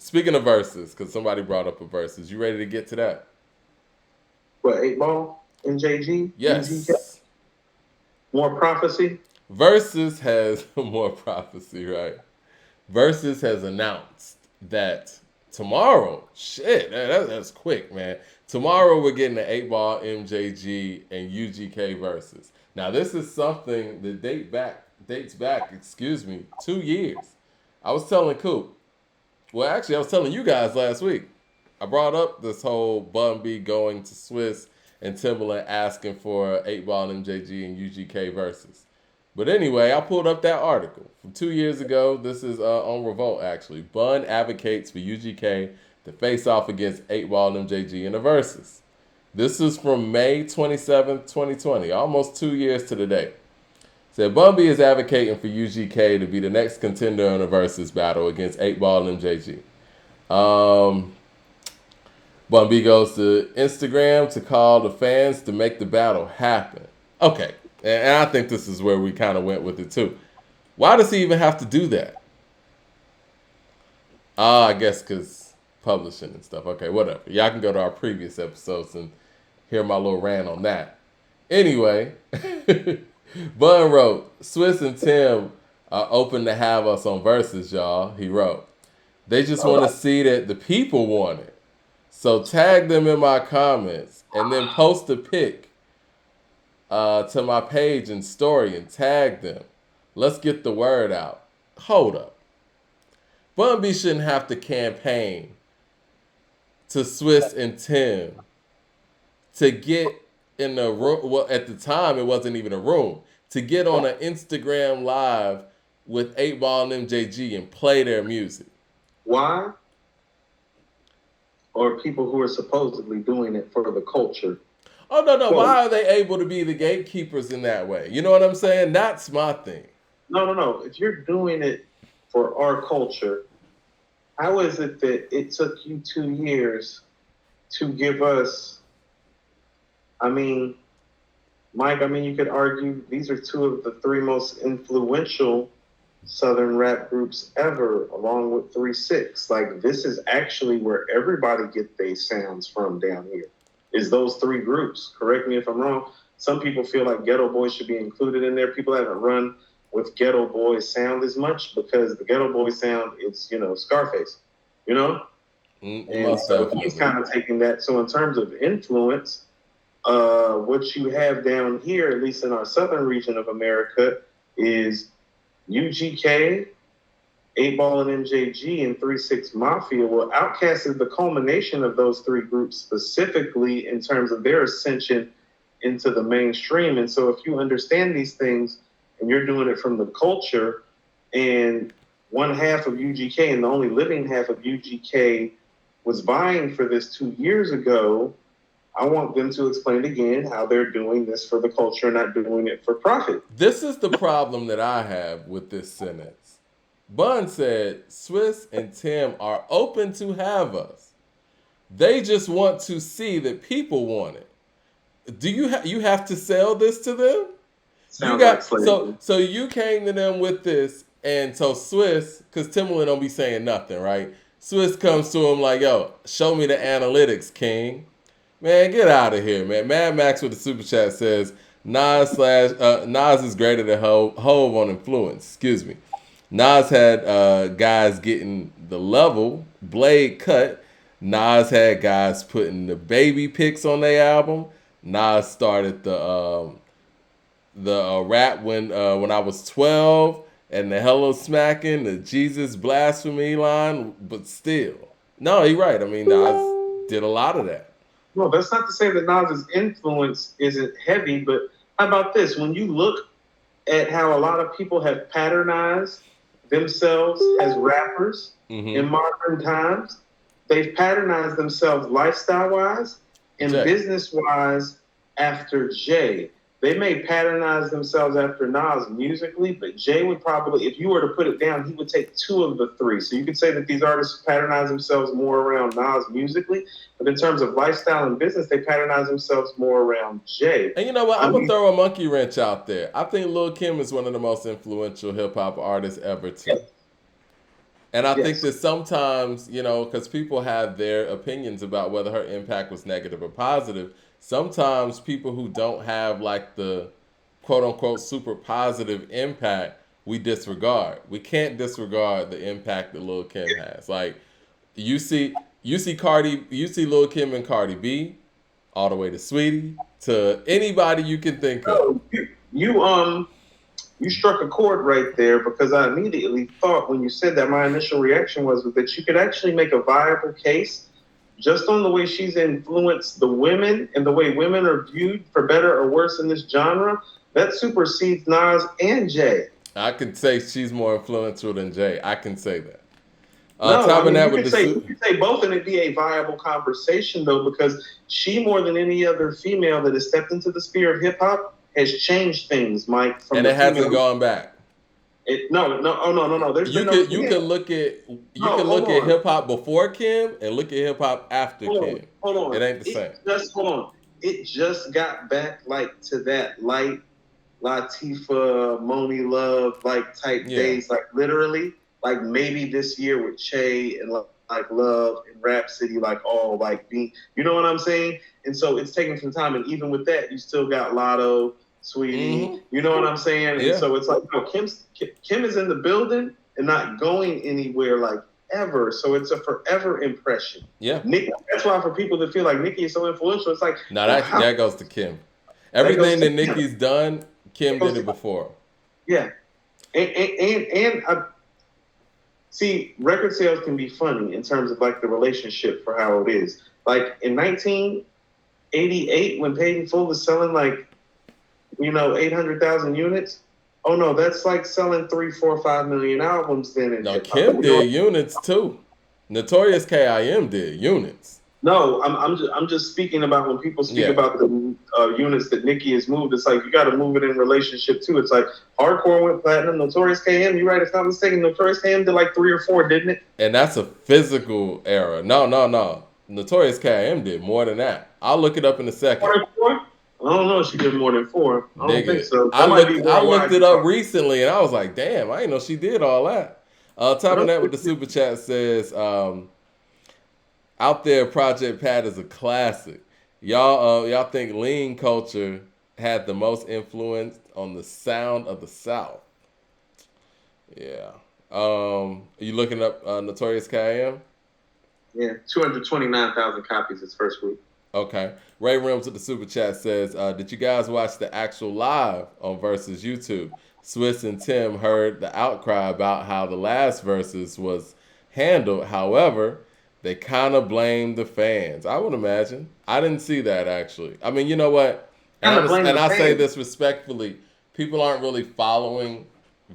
Speaking of verses, because somebody brought up a verses, you ready to get to that? What, 8 Ball, MJG, UGK, Yes. more prophecy? Versus has more prophecy, right? Versus has announced that tomorrow, shit, that's quick, man. Tomorrow we're getting the 8 Ball MJG and UGK versus. Now this is something that dates back, 2 years. I was telling Coop, well actually I was telling you guys last week. I brought up this whole Bun B going to Swiss and Timberland asking for 8 Ball MJG and UGK versus. But anyway, I pulled up that article from 2 years ago. This is on Revolt, actually. Bun advocates for UGK to face off against 8 Ball MJG in the Versus. This is from May 27th, 2020, almost 2 years to the day. Said Bun B is advocating for UGK to be the next contender in a Versus battle against 8 Ball MJG. Um, Bun B goes to Instagram to call the fans to make the battle happen. Okay, and I think this is where we kind of went with it too. Why does he even have to do that? I guess because publishing and stuff. Okay, whatever. Y'all can go to our previous episodes and hear my little rant on that. Anyway, Bun wrote, Swiss and Tim are open to have us on Versus, y'all. He wrote, they just want to see that the people want it. So tag them in my comments and then post a pic to my page and story and tag them. Let's get the word out. Hold up. Bun B shouldn't have to campaign to Swiss and Tim to get in the room. Well, at the time, it wasn't even a room. To get on an Instagram live with 8 Ball and MJG and play their music. Why? Or people who are supposedly doing it for the culture? Oh, no, no. Well, Why are they able to be the gatekeepers in that way? You know what I'm saying? That's my thing. no, no, no. If you're doing it for our culture, how is it that it took you 2 years to give us? I mean, Mike, I mean, you could argue these are two of the three most influential Southern rap groups ever, along with 3 6. Like, this is actually where everybody get their sounds from down here, is those three groups. Correct me if I'm wrong. Some people feel like Ghetto Boys should be included in there. People haven't run with Ghetto Boys sound as much because the Ghetto Boys sound is, Scarface, you know? And Most so he's definitely. kind of taking that. So in terms of influence, what you have down here, at least in our southern region of America, is UGK, 8 Ball and MJG, and 3 6 Mafia. Well, Outkast is the culmination of those three groups specifically in terms of their ascension into the mainstream. And so if you understand these things and you're doing it from the culture, and one half of UGK and the only living half of UGK was vying for this 2 years ago, I want them to explain again how they're doing this for the culture, not doing it for profit. This is the problem that I have with this sentence. Bun said Swiss and Tim are open to have us. They just want to see that people want it. Do you have to sell this to them? You Sounds like got so slavery. so you came to them with this, and so Swiss, because Timberland don't be saying nothing, right? Swiss comes to him like, "Yo, show me the analytics, King." Man, get out of here, man. Mad Max with the super chat says Nas is greater than Hove on influence. Excuse me. Nas had guys getting the level blade cut. Nas had guys putting the baby pics on their album. Nas started the rap when I was 12 and the hello smacking, the Jesus blasphemy line, but still. No, you're right. I mean, Nas did a lot of that. No, that's not to say that Nas's influence isn't heavy, but how about this? When you look at how a lot of people have patternized themselves as rappers in Mm-hmm. modern times, they've patternized themselves lifestyle wise and Jay. business wise after Jay. They may patternize themselves after Nas musically, but Jay would probably, if you were to put it down, he would take two of the three. So you could say that these artists patternise themselves more around Nas musically, but in terms of lifestyle and business, they patternise themselves more around Jay. And you know what? I I'm gonna mean, throw a monkey wrench out there. I think Lil Kim is one of the most influential hip hop artists ever too. And I think Yes. that sometimes, because people have their opinions about whether her impact was negative or positive, sometimes people who don't have like the quote unquote super positive impact, we disregard. We can't disregard the impact that Lil Kim has. Like you see Lil Kim and Cardi B, all the way to Sweetie, to anybody you can think of. Oh, you struck a chord right there because I immediately thought when you said that, my initial reaction was that you could actually make a viable case just on the way she's influenced the women and the way women are viewed for better or worse in this genre. That supersedes Nas and Jay. I can say she's more influential than Jay. I can say that. No, I Topping mean that with the you could say both, and it'd be a viable conversation though, because she more than any other female that has stepped into the sphere of hip hop has changed things, Mike. From and the it hasn't female, gone back. no. There's been no. You can look at No, hold on. hip hop before Kim and look at hip hop after Kim. Hold It on. ain't the same. Hold on. It just got back like to that light Latifah, Moni Love like type days, like literally, like maybe this year with Che and like Love and Rhapsody, like all like being, you know what I'm saying? And so it's taking some time, and even with that, you still got Lotto, Sweetie, you know what I'm saying? And so it's like, no, Kim is in the building and not going anywhere like ever. So it's a forever impression. Yeah. That's why for people that feel like Nicki is so influential, it's like, no, that goes to Kim. Everything that Nicki's done, Kim did it before. Yeah. And I see, record sales can be funny in terms of like the relationship for how it is. Like in 1988, when Paid in Full was selling like, 800,000 units. Oh no, that's like selling 3, 4, 5 million albums then. No, Kim did units too. Notorious K.I.M. did units. No, I'm just speaking about when people speak about the units that Nicki has moved. It's like you got to move it in relationship too. It's like Hardcore went platinum. Notorious K.M. You're right. If I'm not mistaken, Notorious K.M. did like 3 or 4, didn't it? And that's a physical era. No. Notorious K.I.M. did more than that. I'll look it up in a second. More than 4? I don't know if she did more than 4. I don't think so. I looked it up recently and I was like, damn, I didn't know she did all that. Topping that with the super chat says, out there, Project Pat is a classic. Y'all think lean culture had the most influence on the sound of the South? Yeah. You looking up Notorious K.I.M.? Yeah, 229,000 copies its first week. Okay. Ray Rims with the super chat says, did you guys watch the actual live on Verzuz YouTube? Swiss and Tim heard the outcry about how the last Verzuz was handled. However, they kind of blamed the fans. I would imagine. I didn't see that, actually. I mean, you know what? And I say this respectfully. People aren't really following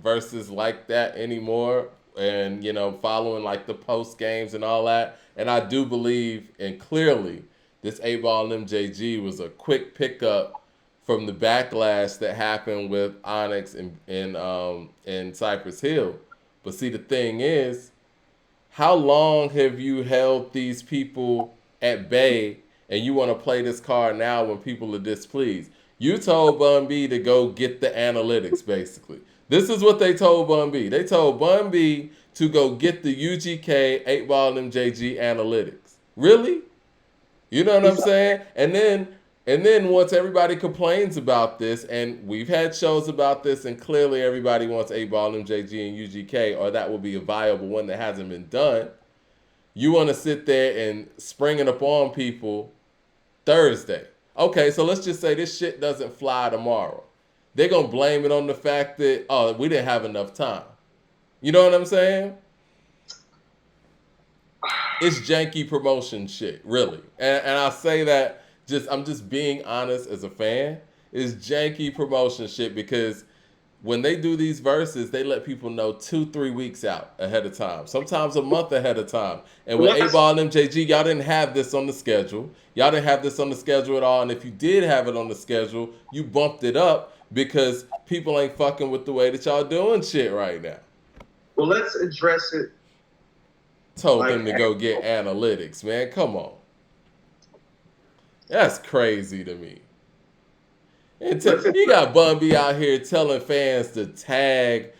Verzuz like that anymore. And, following like the post games and all that. And I do believe, and clearly, this 8-Ball and MJG was a quick pickup from the backlash that happened with Onyx and Cypress Hill. But see, the thing is, how long have you held these people at bay and you want to play this card now when people are displeased? You told Bun B to go get the analytics, basically. This is what they told Bun B. They told Bun B to go get the UGK 8-Ball and MJG analytics. Really? You know what I'm saying? And then once everybody complains about this, and we've had shows about this, and clearly everybody wants 8-Ball, MJG, and UGK, or that will be a viable one that hasn't been done. You want to sit there and spring it upon people Thursday. Okay, so let's just say this shit doesn't fly tomorrow. They're going to blame it on the fact that, we didn't have enough time. You know what I'm saying? It's janky promotion shit, really. And I say that I'm just being honest as a fan. It's janky promotion shit because when they do these verses, they let people know 2-3 weeks out ahead of time. Sometimes a month ahead of time. And with 8-Ball and MJG, y'all didn't have this on the schedule. Y'all didn't have this on the schedule at all. And if you did have it on the schedule, you bumped it up because people ain't fucking with the way that y'all doing shit right now. Well, let's address it. Told them to go get analytics, man. Come on. That's crazy to me. And you got Bun B out here telling fans to tag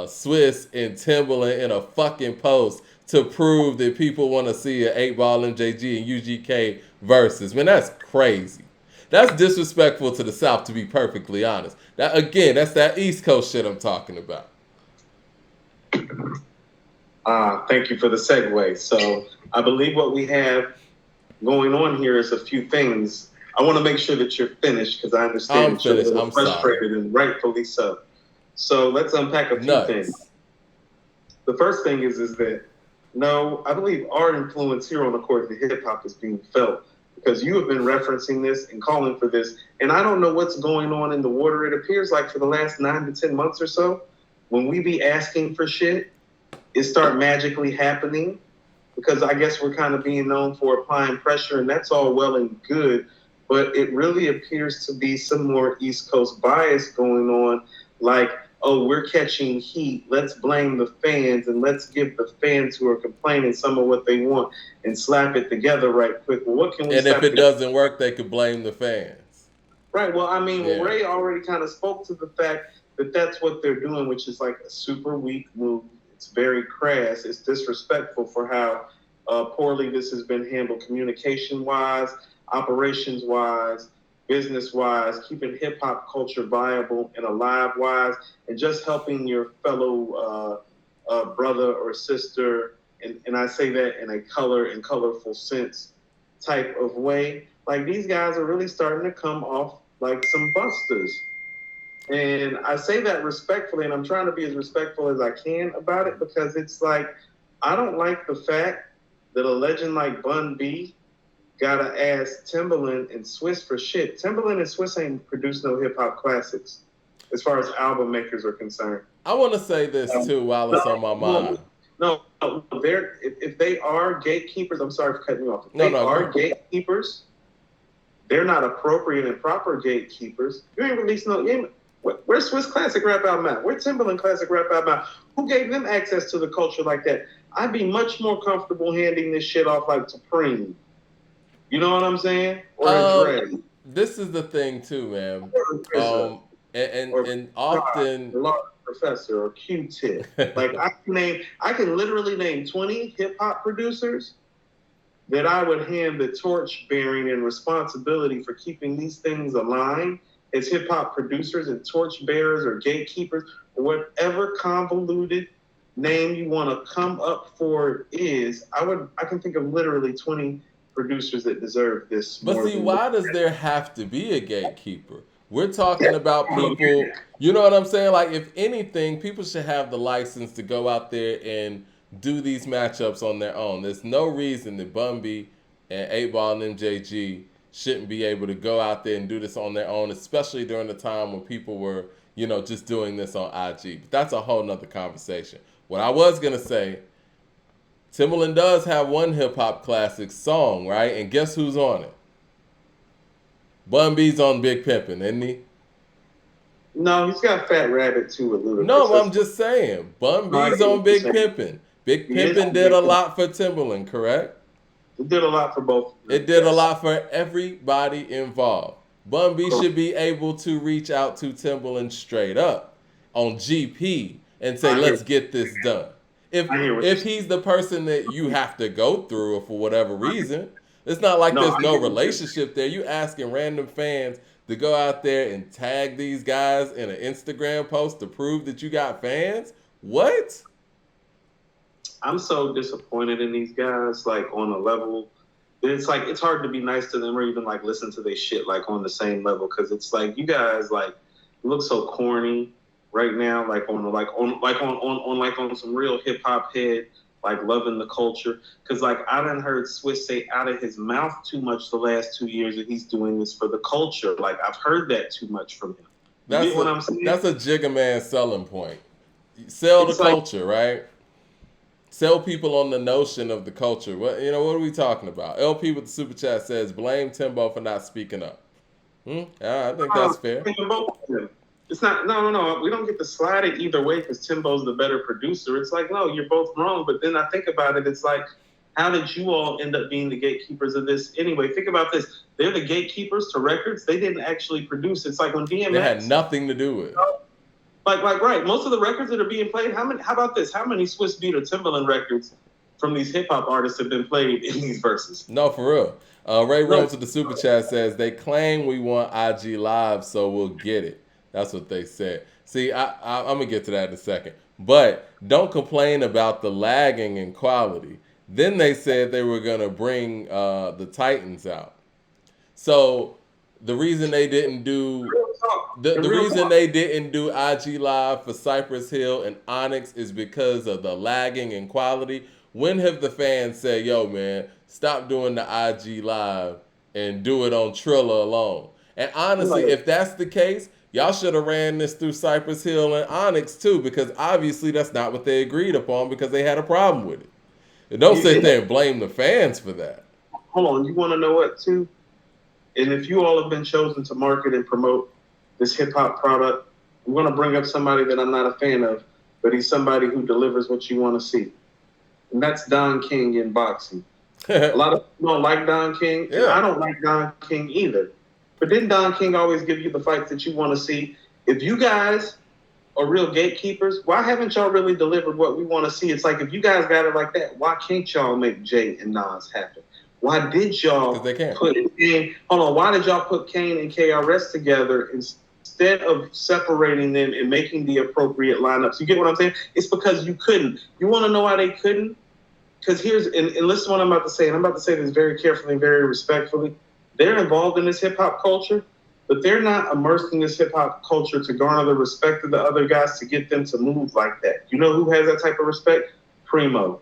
Swiss and Timberland in a fucking post to prove that people want to see an 8-Ball MJG and UGK versus. Man, that's crazy. That's disrespectful to the South, to be perfectly honest. That again, that's that East Coast shit I'm talking about. Thank you for the segue. So I believe what we have going on here is a few things. I want to make sure that you're finished because I understand that you're a little frustrated, and rightfully so. So let's unpack a few things. The first thing is that no, I believe our influence here on the court of hip hop is being felt because you have been referencing this and calling for this, and I don't know what's going on in the water. It appears like for the last 9 to 10 months or so, when we be asking for shit, it start magically happening because I guess we're kind of being known for applying pressure, and that's all well and good, but it really appears to be some more East Coast bias going on, like, oh, we're catching heat, let's blame the fans, and let's give the fans who are complaining some of what they want and slap it together right quick. Well, what can we And if it doesn't work, they could blame the fans. Right, well, I mean, yeah. Ray already kind of spoke to the fact that that's what they're doing, which is like a super weak move. It's very crass. It's disrespectful for how poorly this has been handled communication-wise, operations-wise, business-wise, keeping hip-hop culture viable and alive-wise, and just helping your fellow brother or sister, and I say that in a color and colorful sense type of way. Like, these guys are really starting to come off like some busters. And I say that respectfully, and I'm trying to be as respectful as I can about it because it's like, I don't like the fact that a legend like Bun B gotta ask Timberland and Swiss for shit. Timberland and Swiss ain't produced no hip-hop classics as far as album makers are concerned. I want to say this too while it's on my mind. No, if they are gatekeepers, I'm sorry for cutting you off. If they are gatekeepers, they're not appropriate and proper gatekeepers. You ain't released no... Where's Swiss classic rap album at? Where's Timberland classic rap album at? Who gave them access to the culture like that? I'd be much more comfortable handing this shit off like Supreme. You know what I'm saying? Or Dre. This is the thing too, man. And often Professor or Q-Tip. Like I can literally name 20 hip hop producers that I would hand the torch bearing and responsibility for keeping these things aligned as hip hop producers and torch bearers or gatekeepers or whatever convoluted name you want to come up for is. I can think of literally 20 producers that deserve this. But see, why does there have to be a gatekeeper? We're talking about people, you know what I'm saying? Like, if anything, people should have the license to go out there and do these matchups on their own. There's no reason that Bun B and 8-Ball and MJG shouldn't be able to go out there and do this on their own, especially during the time when people were, just doing this on IG. But that's a whole nother conversation. What I was going to say, Timberland does have one hip-hop classic song, right? And guess who's on it? Bun B's on Big Pimpin', isn't he? No, he's got Fat Rabbit too a little bit. No, I'm just saying. Bun B's on Big Pimpin'. Big Pimpin' did a lot for Timberland, correct? It did a lot for both. It did a lot for everybody involved. Bun B should be able to reach out to Timberland straight up on GP and say, let's get this done. If he's the person that you have to go through for whatever reason, it's not like there's no relationship there. You asking random fans to go out there and tag these guys in an Instagram post to prove that you got fans? What? I'm so disappointed in these guys, like, on a level. It's like, it's hard to be nice to them or even, like, listen to their shit, like, on the same level. Because it's like, you guys, like, look so corny right now, like, on some real hip-hop head, like, loving the culture. Because, like, I done heard Swiss say out of his mouth too much the last 2 years that he's doing this for the culture. Like, I've heard that too much from him. You get what I'm saying? That's a Jigga Man selling point. Sell the culture, right? Sell people on the notion of the culture. What are we talking about? LP with the super chat says, blame Timbo for not speaking up. I think that's fair. It's not, no. We don't get to slide it either way because Timbo's the better producer. It's like, no, you're both wrong. But then I think about it, it's like, how did you all end up being the gatekeepers of this anyway? Think about this. They're the gatekeepers to records. They didn't actually produce. It's like when DMX... They had nothing to do with it. Right. Most of the records that are being played, how about this? How many Swiss Beat or Timbaland records from these hip hop artists have been played in these verses? No, for real. Ray No. runs with the super chat says they claim we want IG Live, so we'll get it. That's what they said. See, I'm gonna get to that in a second, but don't complain about the lagging in quality. Then they said they were gonna bring the Titans out. So the reason they didn't do the reason they didn't do IG Live for Cypress Hill and Onyx is because of the lagging in quality. When have the fans said, yo, man, stop doing the IG Live and do it on Triller alone? And honestly, if that's the case, y'all should have ran this through Cypress Hill and Onyx too, because obviously that's not what they agreed upon because they had a problem with it. And don't sit there and blame the fans for that. Hold on, you want to know what too? And if you all have been chosen to market and promote this hip hop product, I'm going to bring up somebody that I'm not a fan of, but he's somebody who delivers what you want to see. And that's Don King in boxing. A lot of people don't like Don King. Yeah. And I don't like Don King either. But didn't Don King always give you the fights that you want to see? If you guys are real gatekeepers, why haven't y'all really delivered what we want to see? It's like, if you guys got it like that, why can't y'all make Jay and Nas happen? Why did y'all they can't. Why did y'all put Kane and KRS together instead of separating them and making the appropriate lineups? You get what I'm saying? It's because you couldn't. You want to know why they couldn't? Because and listen to what I'm about to say, and I'm about to say this very carefully and very respectfully. They're involved in this hip-hop culture, but they're not immersed in this hip-hop culture to garner the respect of the other guys to get them to move like that. You know who has that type of respect? Primo,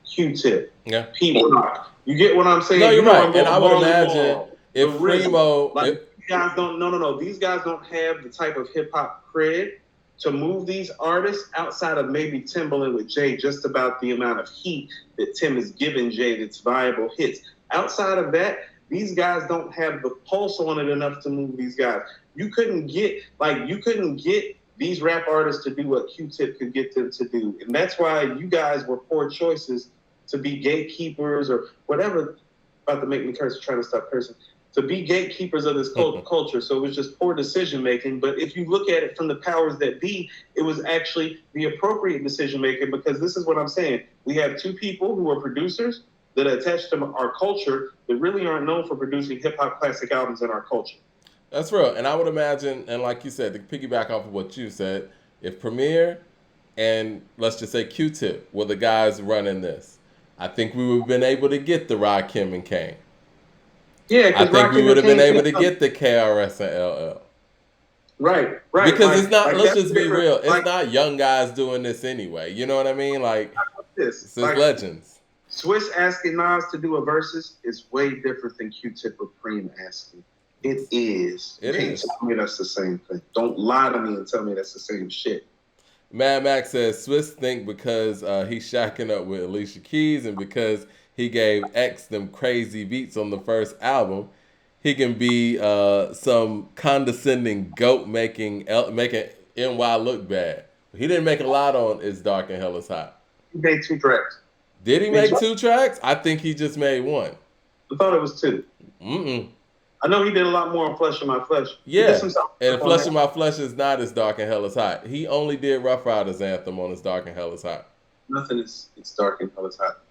Q-Tip, P-Rock. You get what I'm saying? No, you're right. And I would imagine if Primo... these guys don't... No. These guys don't have the type of hip-hop cred to move these artists outside of maybe Timbaland with Jay, just about the amount of heat that Tim has given Jay that's viable hits. Outside of that, these guys don't have the pulse on it enough to move these guys. You couldn't get these rap artists to do what Q-Tip could get them to do. And that's why you guys were poor choices to be gatekeepers or whatever. About to make me curse, trying to stop cursing. To be gatekeepers of this culture. So it was just poor decision making. But if you look at it from the powers that be, it was actually the appropriate decision making, because this is what I'm saying. We have two people who are producers that are attached to our culture that really aren't known for producing hip hop classic albums in our culture. That's real. And I would imagine, and like you said, to piggyback off of what you said, if Premier and let's just say Q-Tip were the guys running this, I think we would have been able to get the Rakim and Kane. Yeah, I think we would have been able to get the KRS and LL. Right. Because it's not, let's just be real, it's not young guys doing this anyway. You know what I mean? Like, it's legends. Swiss asking Nas to do a versus is way different than Q-Tip or Preem asking. It is. It is. Tell me that's the same thing. Don't lie to me and tell me that's the same shit. Mad Max says Swiss think because he's shacking up with Alicia Keys and because he gave X them crazy beats on the first album, he can be some condescending goat making NY look bad. He didn't make a lot on It's Dark and Hell is Hot. He made 2 tracks. Did he make 2 tracks? I think he just made 1. I thought it was 2. I know he did a lot more on Flesh of My Flesh. Yeah, and Flesh of My Flesh is not As Dark and Hell is Hot. He only did Rough Riders Anthem on As Dark and Hell is Hot. Nothing is It's Dark and Hell is Hot.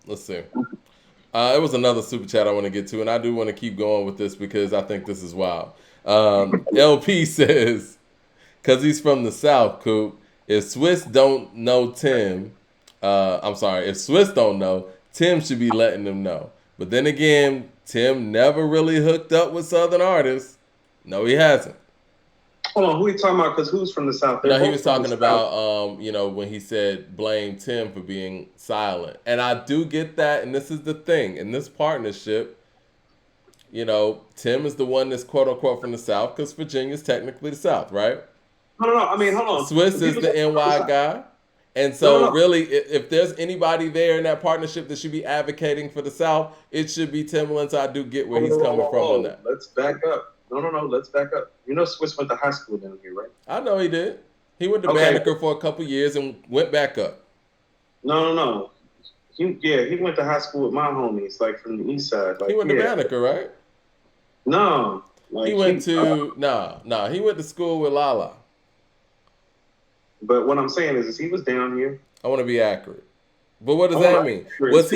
Let's see. It was another super chat I want to get to, and I do want to keep going with this because I think this is wild. LP says, because he's from the South, Coop, if Swiss don't know Tim, if Swiss don't know, Tim should be letting them know. But then again, Tim never really hooked up with Southern artists. No, he hasn't. Hold on, who are you talking about? Because who's from the South? No, he was talking about, when he said blame Tim for being silent. And I do get that, and this is the thing. In this partnership, Tim is the one that's quote-unquote from the South because Virginia's technically the South, right? No. I mean, hold on. Swiss is the NY guy. And so really, if there's anybody there in that partnership that should be advocating for the South, it should be Timbaland. So I do get where he's coming from on that. Let's back up. No, let's back up. Swiss went to high school down here, right? I know he did. He went to Banneker for a couple years and went back up. No. He went to high school with my homies, like from the east side. Like, he went to Banneker, right? No. He went to school with Lala. But what I'm saying is he was down here. I want to be accurate. But what I does want that to mean? accurate because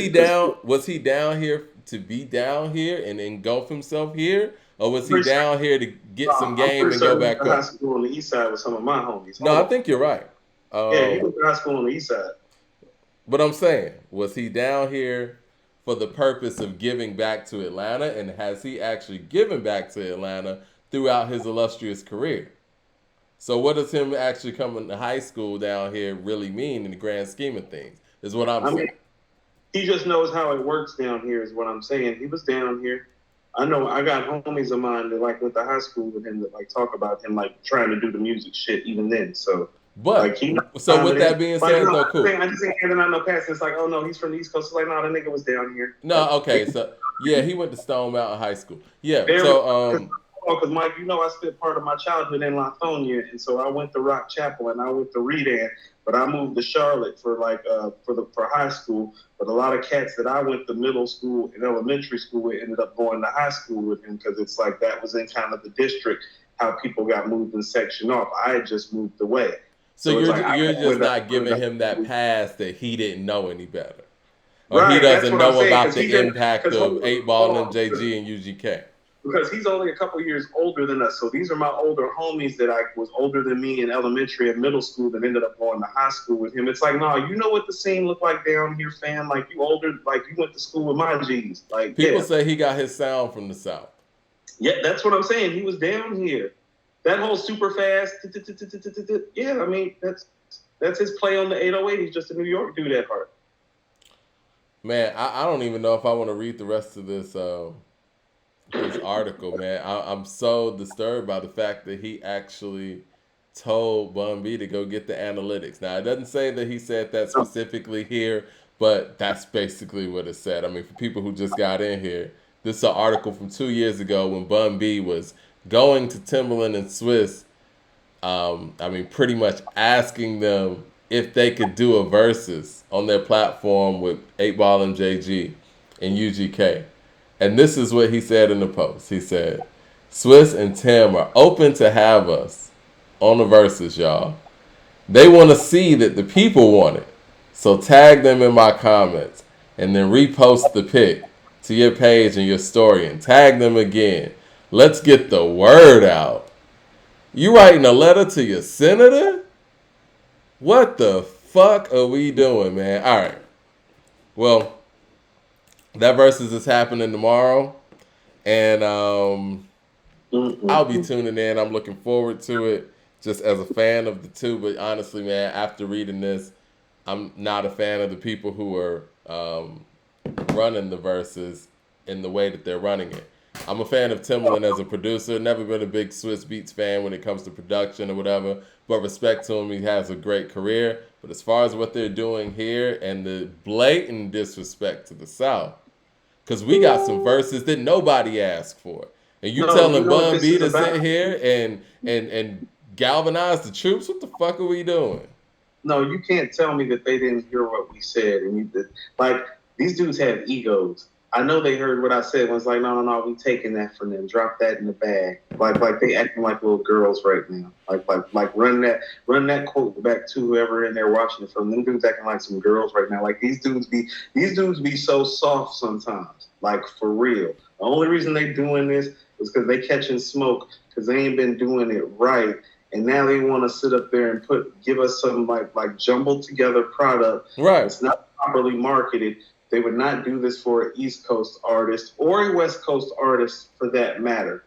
Was he down here to be down here and engulf himself here, or was I'm he pretty sure, down here to get some I'm game pretty and go sure he went back to high up? school on the east side with some of my homies. No, Hold I on. think you're right. Yeah, he went to high school on the east side. But I'm saying, was he down here for the purpose of giving back to Atlanta, and has he actually given back to Atlanta throughout his illustrious career? So what does him actually coming to high school down here really mean in the grand scheme of things? Is what I'm I mean, saying. he just knows how it works down here, is what I'm saying. He was down here. I know I got homies of mine that like went to high school with him that like talk about him like trying to do the music shit even then. So like But he knows so how with it that is. being Like said, no, though, cool. I just ain't handing out no passes. It's like, oh no, he's from the East Coast. It's like, no, that nigga was down here. No, okay, so yeah, he went to Stone Mountain High School. Yeah, There, so because Mike, you know, I spent part of my childhood in Lithonia, and so I went to Rock Chapel and I went to Redan, but I moved to Charlotte for like for high school. But a lot of cats that I went to middle school and elementary school with ended up going to high school with him because it's like that was in kind of the district how people got moved and sectioned off. I had just moved away, so so it's like you're just not went giving up, him that pass that he didn't know any better, or he right. That's doesn't what I'm know saying about because he's the in impact because of Eight Ball, hold on, MJG, and UGK. because he's only a couple years older than us. So these are my older homies that I was older than me in elementary and middle school that ended up going to high school with him. It's like, no, you know what the scene looked like down here, fam? Like you older, like you went to school with my G's. Like, People yeah. say he got his sound from the South. Yeah, that's what I'm saying. He was down here. That whole super fast, yeah, I mean, that's his play on the 808. He's just a New York dude at heart. Man, I don't even know if I want to read the rest of this article, man. I'm so disturbed by the fact that he actually told Bun B to go get the analytics. Now, it doesn't say that he said that specifically here, but that's basically what it said. I mean, for people who just got in here, this is an article from 2 years ago when Bun B was going to Timberland and Swiss. I mean, pretty much asking them if they could do a versus on their platform with 8 Ball and JG and UGK. And this is what he said in the post. He said, Swiss and Tim are open to have us on the verses, y'all. They want to see that the people want it. So tag them in my comments and then repost the pic to your page and your story and tag them again. Let's get the word out. You writing a letter to your senator? What the fuck are we doing, man? All right. Well, that versus is happening tomorrow. And I'll be tuning in. I'm looking forward to it just as a fan of the two. But honestly, man, after reading this, I'm not a fan of the people who are running the verses in the way that they're running it. I'm a fan of Timbaland as a producer. Never been a big Swiss Beats fan when it comes to production or whatever. But respect to him. He has a great career. But as far as what they're doing here and the blatant disrespect to the South, because we got some verses that nobody asked for. And you telling Bun B to sit here and galvanize the troops? What the fuck are we doing? No, you can't tell me that they didn't hear what we said. And you did. Like, these dudes have egos. I know they heard what I said. When it's like, no, we taking that from them. Drop that in the bag. Like they acting like little girls right now. Like run that quote back to whoever in there watching it from. Them dudes acting like some girls right now. Like these dudes be so soft sometimes. Like for real. The only reason they doing this is because they catching smoke because they ain't been doing it right. And now they want to sit up there and give us some like jumbled together product. Right. It's not properly marketed. They would not do this for an East Coast artist or a West Coast artist for that matter,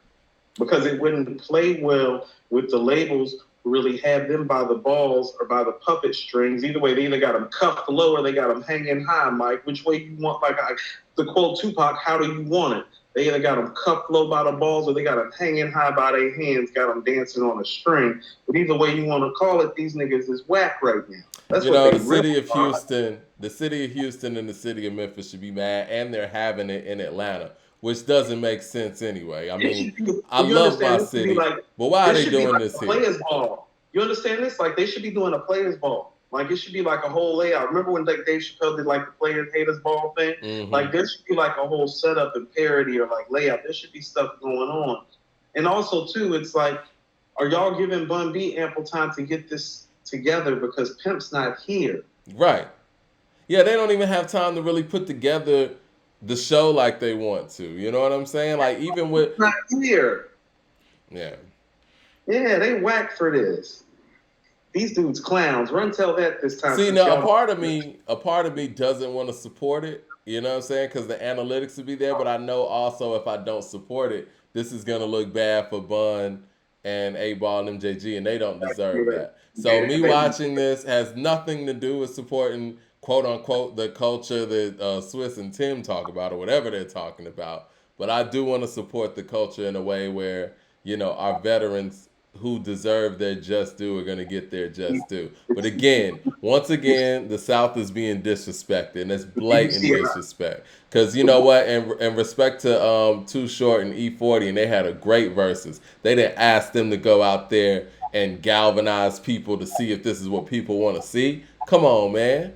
because it wouldn't play well with the labels who really have them by the balls or by the puppet strings. Either way, they either got them cuffed low or they got them hanging high, Mike. Which way you want? The quote Tupac, how do you want it? They either got them cuffed low by the balls or they got them hanging high by their hands, got them dancing on a string. But either way you want to call it, these niggas is whack right now. That's the city of Houston, the city of Houston and the city of Memphis should be mad, and they're having it in Atlanta, which doesn't make sense anyway. I mean, I love my city, but why are they doing this here? Players ball. You understand this? Like they should be doing a players ball. Like it should be like a whole layout. Remember when Dave Chappelle did like the players haters ball thing? Mm-hmm. Like there should be like a whole setup and parody or like layout. There should be stuff going on. And also too, it's like, are y'all giving Bun B ample time to get this together because Pimp's not here. Right. Yeah, they don't even have time to really put together the show like they want to. You know what I'm saying? Like even with Not here. yeah. Yeah, they whack for this. These dudes clowns. Run tell that this time. See, now a part of me doesn't want to support it. You know what I'm saying? Because the analytics would be there, but I know also if I don't support it, this is gonna look bad for Bun and A Ball and MJG, and they don't deserve that. So me watching this has nothing to do with supporting quote unquote the culture that Swiss and Tim talk about or whatever they're talking about. But I do want to support the culture in a way where our veterans who deserve their just due are going to get their just due. But again, once again, the South is being disrespected, and it's blatant disrespect. Because you know what? And respect to Too Short and E40, and they had a great versus. They didn't ask them to go out there and galvanize people to see if this is what people want to see. Come on, man.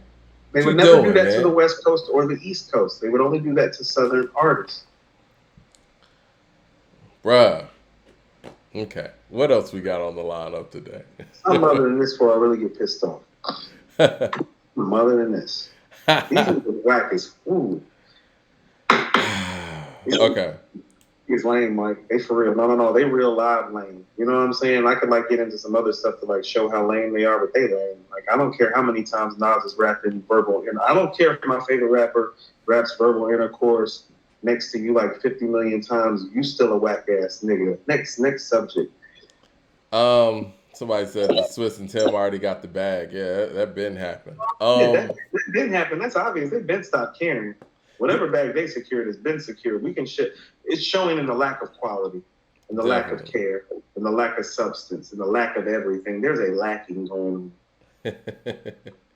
They would never do that to the West Coast or the East Coast. They would only do that to Southern artists. Bruh. Okay. What else we got on the lineup today? I'm other than this before I really get pissed off. I'm other than this. These are the wackest. Ooh. Okay. He's lame, Mike. They for real. No. They real live lame. You know what I'm saying? I could get into some other stuff to show how lame they are, but they lame. I don't care how many times Nas is rapping verbal. I don't care if my favorite rapper raps verbal intercourse next to you 50 million times. You still a whack ass nigga. Next subject. Somebody said the Swiss and Tim already got the bag. Yeah, that been happened. That didn't happen. That's obvious. They've been stopped caring. Whatever bag they secured has been secured. We can shit. It's showing in the lack of quality, in the lack of care, in the lack of substance, in the lack of everything. There's a lacking going on.